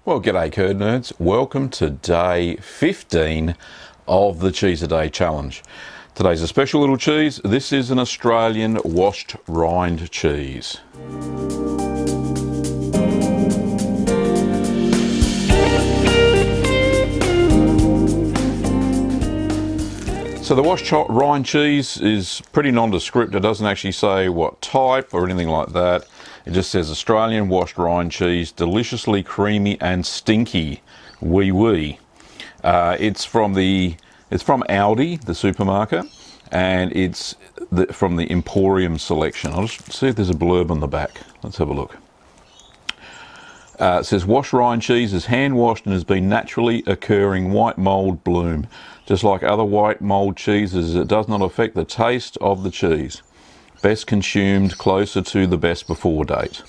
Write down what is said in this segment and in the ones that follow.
Well, g'day curd nerds. Welcome to day 15 of the Cheese a Day challenge. Today's a special little cheese. This is an Australian washed rind cheese. So the washed rind cheese is pretty nondescript. It doesn't actually say what type or anything like that. It just says Australian washed rind cheese, deliciously creamy and stinky. Wee wee. It's from Aldi, the supermarket, and it's from the Emporium selection. I'll just see if there's a blurb on the back. Let's have a look. It says washed rind cheese is hand washed and has been naturally occurring white mould bloom. Just like other white mould cheeses, it does not affect the taste of the cheese. Best consumed closer to the best before date.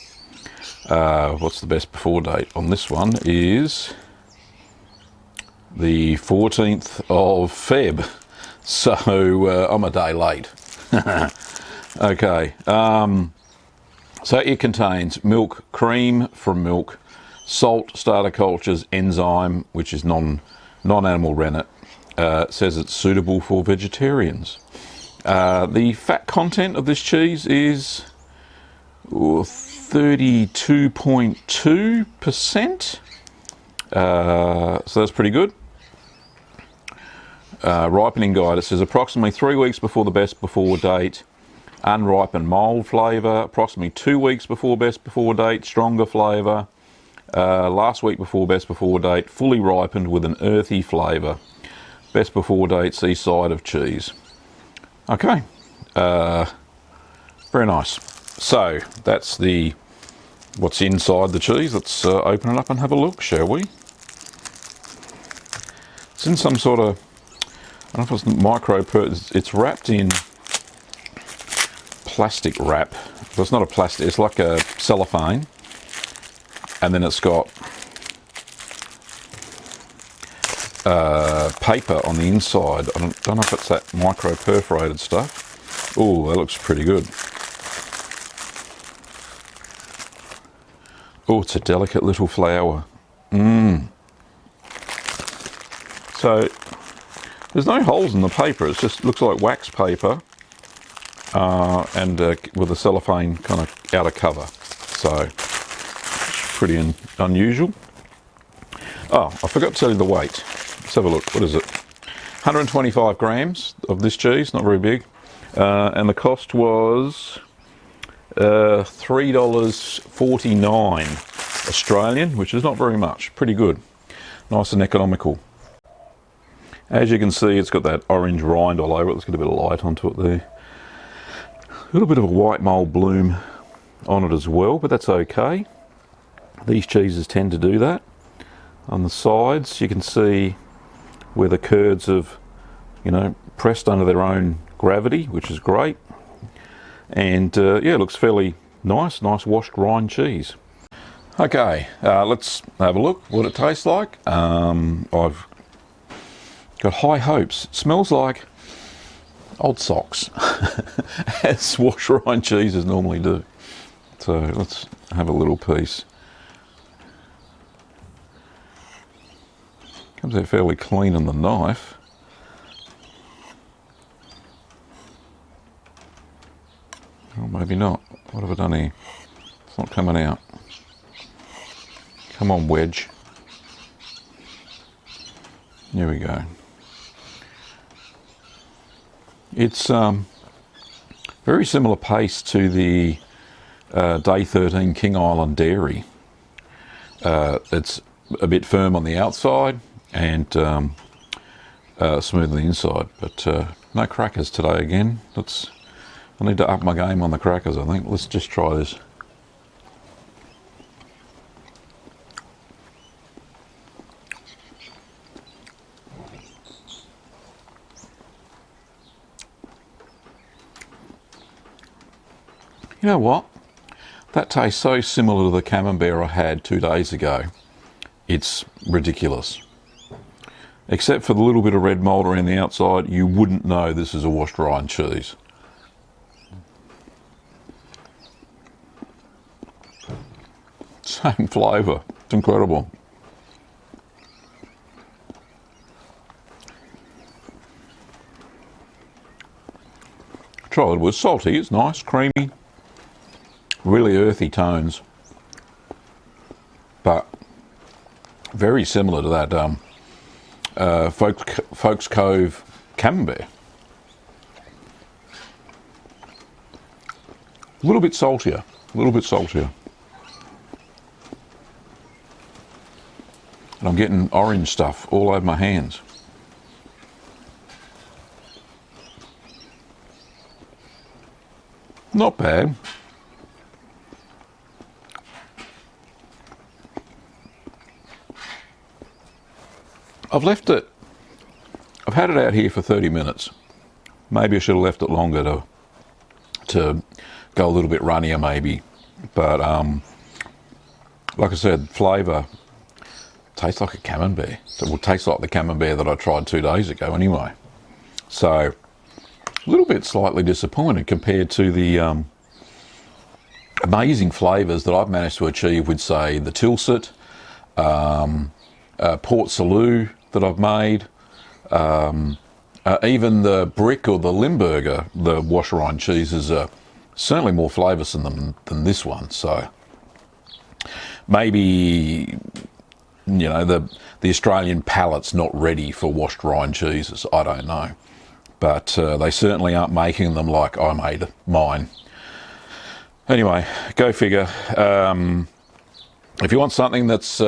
What's the best before date on this one is the 14th of Feb. So I'm a day late. Okay. So it contains milk, cream from milk, salt, starter cultures, enzyme, which is non-animal rennet. Says it's suitable for vegetarians. The fat content of this cheese is 32.2%. So that's pretty good. Ripening guide, it says approximately 3 weeks before the best before date. Unripened mould flavour, approximately 2 weeks before best before date, stronger flavour. Last week before best before date, fully ripened with an earthy flavour. Best before date, seaside of cheese. Okay, very nice. So that's what's inside the cheese. Let's open it up and have a look, shall we? It's in some sort of, I don't know if it's it's wrapped in plastic wrap. But it's not a plastic, it's like a cellophane. And then it's got paper on the inside. I don't know if it's that micro perforated stuff. Oh, that looks pretty good. Oh, it's a delicate little flower. So there's no holes in the paper. It just looks like wax paper and with a cellophane kind of outer cover. So pretty unusual. Oh, I forgot to tell you the weight. Let's have a look. What is it? 125 grams of this cheese, not very big. And the cost was $3.49 Australian, which is not very much. Pretty good. Nice and economical. As you can see, it's got that orange rind all over it. Let's get a bit of light onto it there. A little bit of a white mould bloom on it as well, but that's okay. These cheeses tend to do that. On the sides, you can see where the curds have, pressed under their own gravity, which is great. And yeah, it looks fairly nice washed rind cheese. Okay, let's have a look what it tastes like. I've got high hopes. It smells like old socks, as washed rind cheeses normally do. So let's have a little piece. Comes out fairly clean on the knife. Or maybe not. What have I done here? It's not coming out. Come on, wedge. Here we go. It's very similar paste to the Day 13 King Island Dairy. It's a bit firm on the outside and smooth on the inside, but no crackers today again. I need to up my game on the crackers, I think. Let's just try this. You know what? That tastes so similar to the camembert I had 2 days ago. It's ridiculous. Except for the little bit of red mould around the outside, you wouldn't know this is a washed rind cheese. Same flavour. It's incredible. Try a little bit. It's salty, it's nice, creamy, really earthy tones, but very similar to that Folks Cove Camembert. A little bit saltier, a little bit saltier. And I'm getting orange stuff all over my hands. Not bad. I've left it, I've had it out here for 30 minutes. Maybe I should have left it longer to go a little bit runnier maybe. But like I said, flavour tastes like a camembert. It will taste like the camembert that I tried 2 days ago anyway. So a little bit slightly disappointed compared to the amazing flavours that I've managed to achieve with, say, the Tilsit, Port Salut that I've made, even the Brick or the Limburger, the wash rind cheeses are certainly more flavoursome than this one. So maybe, you know, the Australian palate's not ready for washed rind cheeses. I don't know, but they certainly aren't making them like I made mine. Anyway, go figure. If you want something that's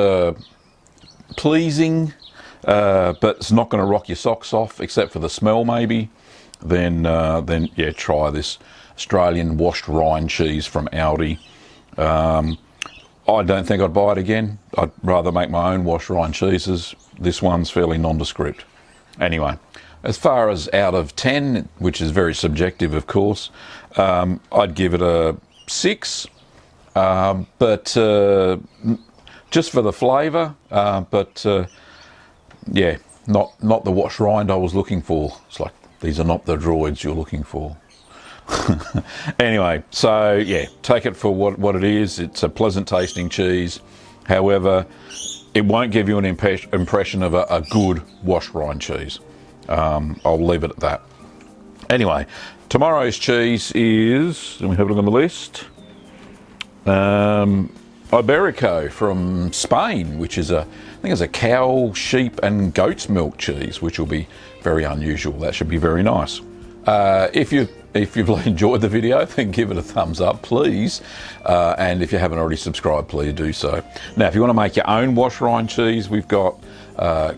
pleasing, but it's not going to rock your socks off, except for the smell maybe, then yeah, try this Australian washed rind cheese from Aldi. I don't think I'd buy it again. I'd rather make my own washed rind cheeses. This one's fairly nondescript. Anyway, as far as out of 10, which is very subjective of course, I'd give it a 6, but just for the flavour, but yeah, not the wash rind I was looking for. It's like, these are not the droids you're looking for. Anyway, so yeah, take it for what it is. It's a pleasant tasting cheese. However, it won't give you an impression of a good wash rind cheese. I'll leave it at that. Anyway, tomorrow's cheese is, let me have a look on the list, Iberico from Spain, which is I think it's a cow, sheep and goat's milk cheese, which will be very unusual. That should be very nice. If you've enjoyed the video, then give it a thumbs up, please. And if you haven't already subscribed, please do so. Now, if you want to make your own wash rind cheese, we've got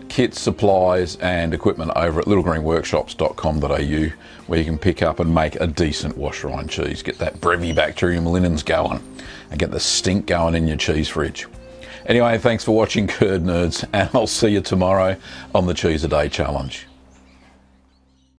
kits, supplies and equipment over at littlegreenworkshops.com.au, where you can pick up and make a decent wash rind cheese. Get that Brevibacterium linens going and get the stink going in your cheese fridge. Anyway, thanks for watching, Curd Nerds, and I'll see you tomorrow on the Cheese a Day Challenge.